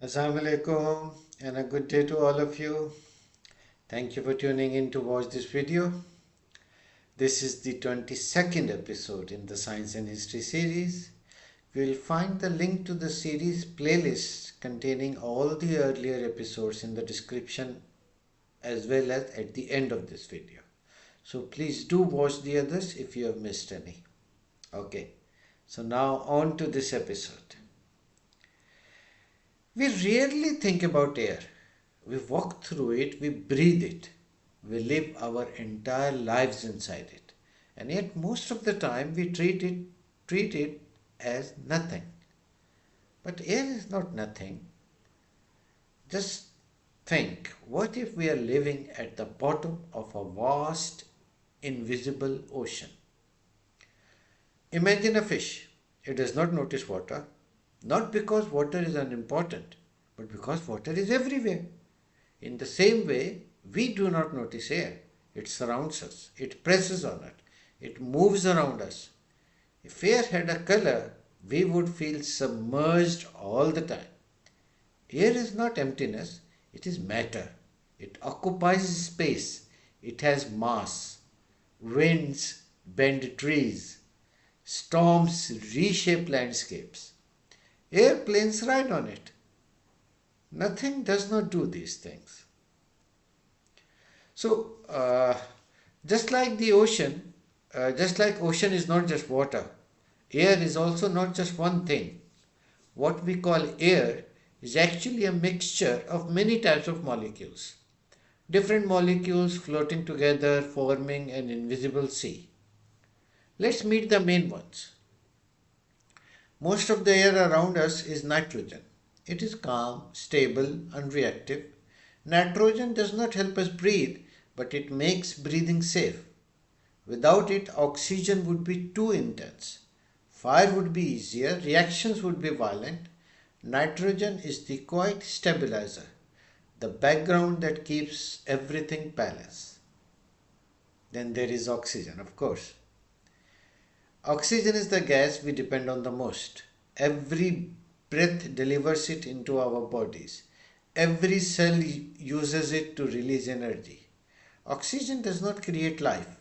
Assalamu alaikum and a good day to all of you. Thank you for tuning in to watch this video. This is the 22nd episode in the Science and History series. You will find the link to the series playlist containing all the earlier episodes in the description as well as at the end of this video. So please do watch the others if you have missed any. Okay, so now on to this episode. We rarely think about air. We walk through it, we breathe it, we live our entire lives inside it. And yet most of the time we treat it as nothing. But air is not nothing. Just think, what if we are living at the bottom of a vast invisible ocean? Imagine a fish. It does not notice water, not because water is unimportant, but because water is everywhere. In the same way, we do not notice air. It surrounds us, it presses on it, it moves around us. If air had a color, we would feel submerged all the time. Air is not emptiness, it is matter. It occupies space, it has mass. Winds bend trees, storms reshape landscapes, airplanes ride on it. Nothing does not do these things. So, just like the ocean, just like ocean is not just water, air is also not just one thing. What we call air is actually a mixture of many types of molecules. Different molecules floating together forming an invisible sea. Let's meet the main ones. Most of the air around us is nitrogen. It is calm, stable, unreactive. Nitrogen does not help us breathe, but it makes breathing safe. Without it, oxygen would be too intense. Fire would be easier, reactions would be violent. Nitrogen is the quiet stabilizer, the background that keeps everything balanced. Then there is oxygen, of course. Oxygen is the gas we depend on the most. Every breath delivers it into our bodies. Every cell uses it to release energy. Oxygen does not create life,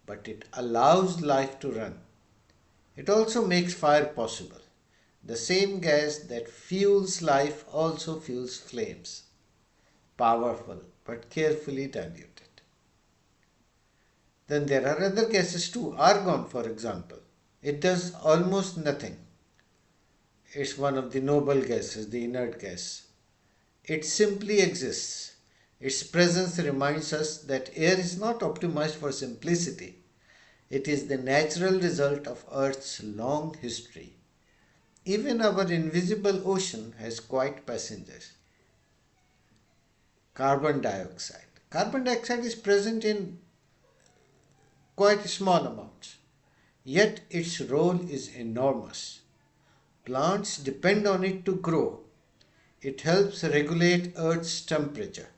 but it allows life to run. It also makes fire possible. The same gas that fuels life also fuels flames. Powerful, but carefully diluted. Then there are other gases too. Argon, for example. It does almost nothing. It's one of the noble gases, the inert gas. It simply exists. Its presence reminds us that air is not optimized for simplicity. It is the natural result of Earth's long history. Even our invisible ocean has quiet passengers. Carbon dioxide. Carbon dioxide is present in quite small amounts, yet its role is enormous. Plants depend on it to grow. It helps regulate Earth's temperature.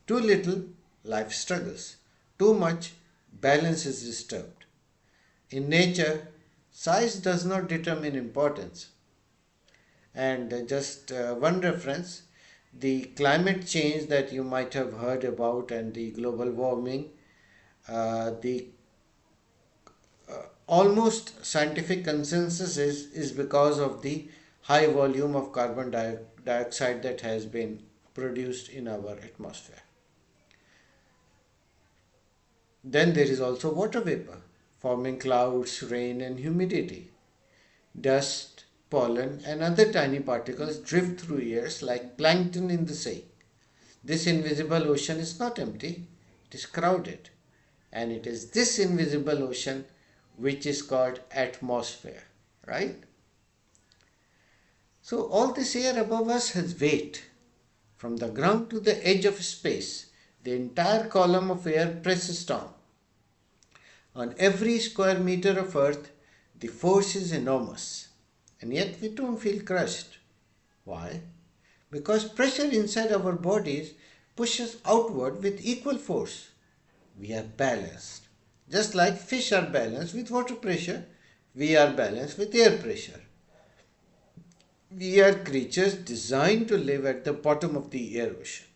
Too little, life struggles. Too much, balance is disturbed. In nature, size does not determine importance. And just one reference, the climate change that you might have heard about and the global warming, the almost scientific consensus is because of the high volume of carbon dioxide that has been produced in our atmosphere. Then there is also water vapor, forming clouds, rain, and humidity. Dust, pollen, and other tiny particles drift through airs like plankton in the sea. This invisible ocean is not empty, it is crowded. And it is this invisible ocean which is called atmosphere, right? So all this air above us has weight. From the ground to the edge of space, the entire column of air presses down. On every square meter of earth, the force is enormous. And yet we don't feel crushed. Why? Because pressure inside our bodies pushes outward with equal force. We are balanced. Just like fish are balanced with water pressure, we are balanced with air pressure. We are creatures designed to live at the bottom of the air ocean.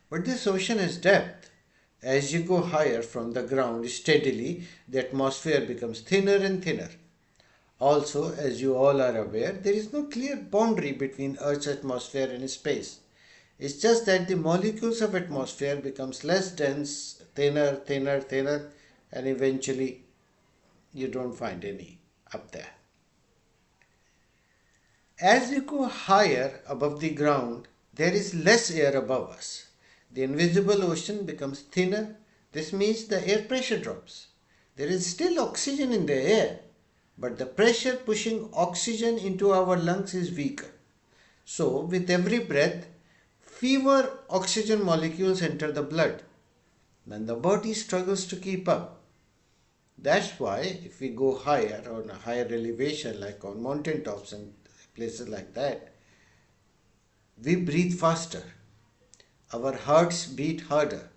But this ocean has depth. As you go higher from the ground steadily, the atmosphere becomes thinner and thinner. Also, as you all are aware, there is no clear boundary between Earth's atmosphere and space. It's just that the molecules of atmosphere becomes less dense, thinner, thinner, thinner, and eventually you don't find any up there. As we go higher above the ground, there is less air above us. The invisible ocean becomes thinner. This means the air pressure drops. There is still oxygen in the air, but the pressure pushing oxygen into our lungs is weaker. So, with every breath, fewer oxygen molecules enter the blood. Then the body struggles to keep up. That's why if we go higher on a higher elevation like on mountain tops and places like that, we breathe faster. Our hearts beat harder.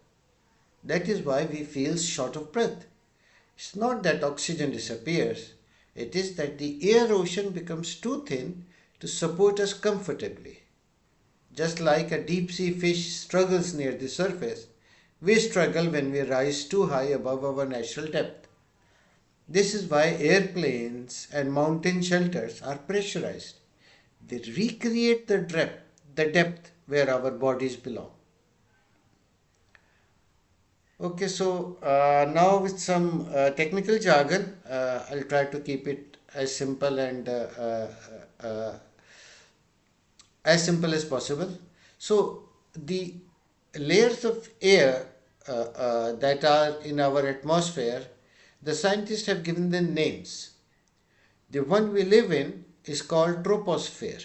That is why we feel short of breath. It's not that oxygen disappears, it is that the air ocean becomes too thin to support us comfortably. Just like a deep sea fish struggles near the surface, we struggle when we rise too high above our natural depth. This is why airplanes and mountain shelters are pressurized. They recreate the depth where our bodies belong. Okay, so now with some technical jargon, I'll try to keep it as simple as possible. So the layers of air that are in our atmosphere, the scientists have given them names. The one we live in is called troposphere.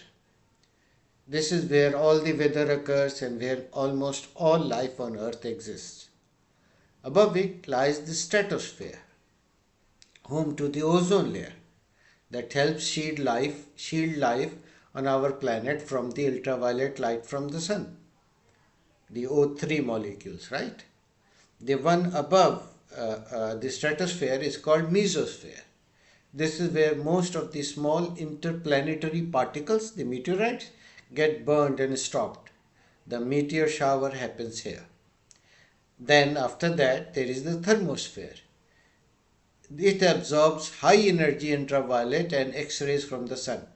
This is where all the weather occurs and where almost all life on Earth exists. Above it lies the stratosphere, home to the ozone layer that helps shield life on our planet from the ultraviolet light from the sun. The O3 molecules, right? The one above the stratosphere is called mesosphere. This is where most of the small interplanetary particles, the meteorites, get burned and stopped. The meteor shower happens here. Then after that there is the thermosphere. It absorbs high energy ultraviolet and X-rays from the sun.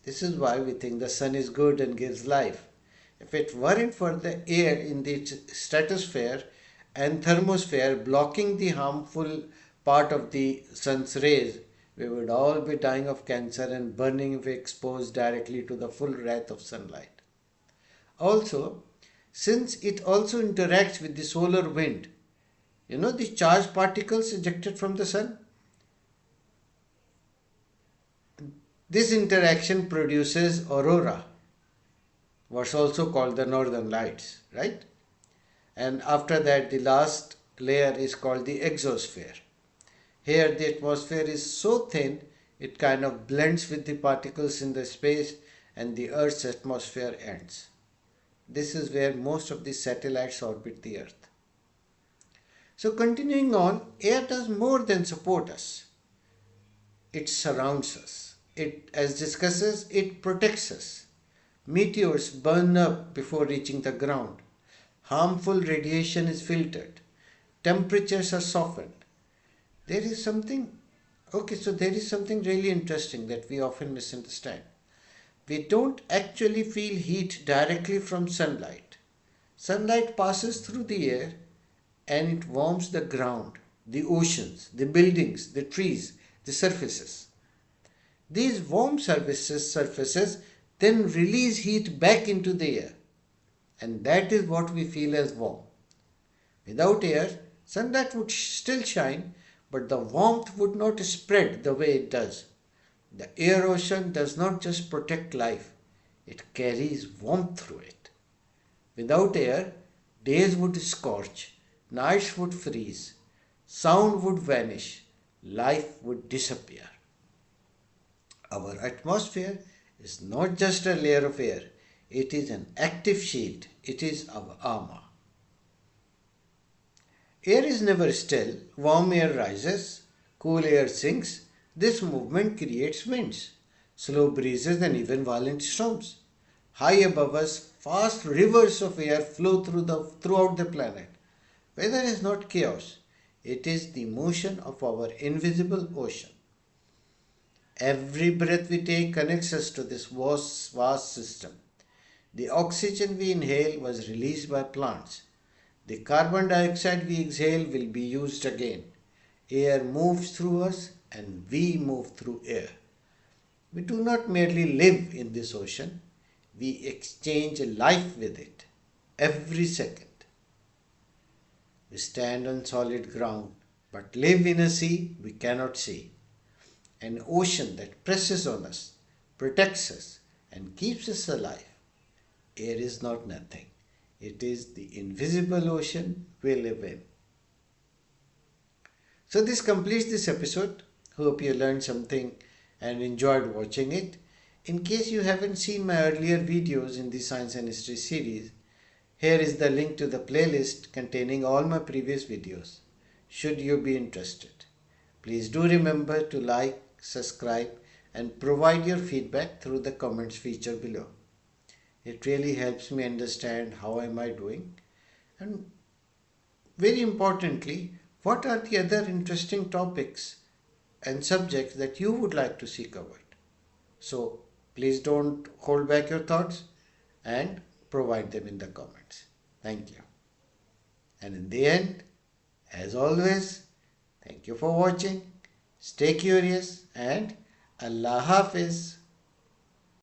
This is why we think the sun is good and gives life. If it weren't for the air in the stratosphere and thermosphere blocking the harmful part of the sun's rays, we would all be dying of cancer and burning if exposed directly to the full wrath of sunlight. Also, since it also interacts with the solar wind, the charged particles ejected from the sun, this interaction produces aurora, what's also called the northern lights, right? And after that, the last layer is called the exosphere. Here the atmosphere is so thin it kind of blends with the particles in the space and the Earth's atmosphere ends. This is where most of the satellites orbit the Earth. So continuing on, air does more than support us. It surrounds us. As discusses, it protects us. Meteors burn up before reaching the ground. Harmful radiation is filtered. Temperatures are softened. There is something really interesting that we often misunderstand. We don't actually feel heat directly from sunlight. Sunlight passes through the air and it warms the ground, the oceans, the buildings, the trees, the surfaces. These warm surfaces then release heat back into the air, and that is what we feel as warm. Without air, sunlight would still shine, but the warmth would not spread the way it does. The air ocean does not just protect life, it carries warmth through it. Without air, days would scorch, nights would freeze, sound would vanish, life would disappear. Our atmosphere is not just a layer of air, it is an active shield, it is our armor. Air is never still. Warm air rises, cool air sinks. This movement creates winds. slow breezes, and even violent storms. High above us, vast rivers of air flow throughout the planet. Weather is not chaos, it is the motion of our invisible ocean. Every breath we take connects us to this vast system. The oxygen we inhale was released by plants. The carbon dioxide we exhale will be used again. Air moves through us and we move through air. We do not merely live in this ocean, we exchange life with it every second. We stand on solid ground but live in a sea we cannot see. An ocean that presses on us, protects us, and keeps us alive. Air is not nothing. It is the invisible ocean we live in. So this completes this episode. Hope you learned something and enjoyed watching it. In case you haven't seen my earlier videos in the Science and History series, here is the link to the playlist containing all my previous videos, should you be interested. Please do remember to like, subscribe, and provide your feedback through the comments feature below. It really helps me understand how am I doing, and very importantly, what are the other interesting topics and subjects that you would like to see covered. So please don't hold back your thoughts and provide them in the comments. Thank you. And in the end, as always, thank you for watching. Stay curious and Allah Hafiz.